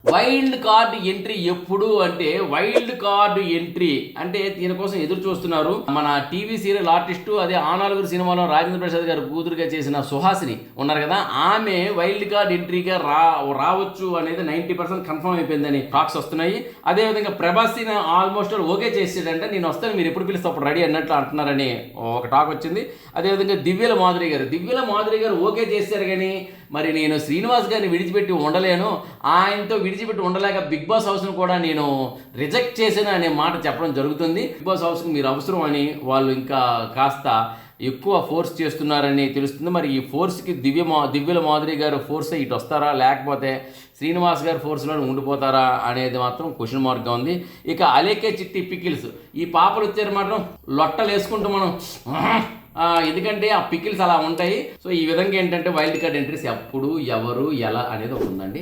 Wild card entry ఎప్పుడు అంటే wild card entry అంటే దీనికోసం ఎదురు చూస్తున్నారు. మన టీవీ సీరియల్ ఆర్టిస్టు అదే ఆనాలుగురు సినిమాలో రాజేంద్ర ప్రసాద్ గారు కూతురుగా చేసిన సుహాసిని ఉన్నారు కదా, ఆమె వైల్డ్ కార్డ్ ఎంట్రీగా రావచ్చు అనేది 90% కన్ఫర్మ్ అయిపోయిందని టాక్స్ వస్తున్నాయి. అదేవిధంగా ప్రభాస్ ఆల్మోస్ట్ ఓకే చేసాడంటే నేను వస్తాను, మీరు ఎప్పుడు పిలిస్తే అప్పుడు రెడీ అన్నట్లు అంటున్నారని ఒక టాక్ వచ్చింది. అదేవిధంగా దివ్యల మాధురి గారు ఓకే చేశారు, కానీ మరి నేను శ్రీనివాస్ గారిని విడిచిపెట్టి ఉండలేను, ఆయనతో విడిచిపెట్టి ఉండలేక బిగ్ బాస్ హౌస్ను కూడా నేను రిజెక్ట్ చేశాను అనే మాట చెప్పడం జరుగుతుంది. బిగ్ బాస్ హౌస్కి మీరు అవసరం అని వాళ్ళు ఇంకా కాస్త ఎక్కువ ఫోర్స్ చేస్తున్నారని తెలుస్తుంది. మరి ఈ ఫోర్స్కి దివ్యల మాధురి గారు ఫోర్స్ ఇటు వస్తారా, లేకపోతే శ్రీనివాస్ గారు ఫోర్స్లో ఉండిపోతారా అనేది మాత్రం క్వశ్చన్ మార్క్గా ఉంది. ఇక అలేకే చిట్టి పికిల్స్ ఈ పాపలు వచ్చారు మాత్రం లొట్టలు వేసుకుంటూ మనం ఎందుకంటే ఆ పికిల్స్ అలా ఉంటాయి. సో ఈ విధంగా ఏంటంటే వైల్డ్ కార్డ్ ఎంట్రీస్ ఎప్పుడు ఎవరు ఎలా అనేది ఒకటి ఉందండి.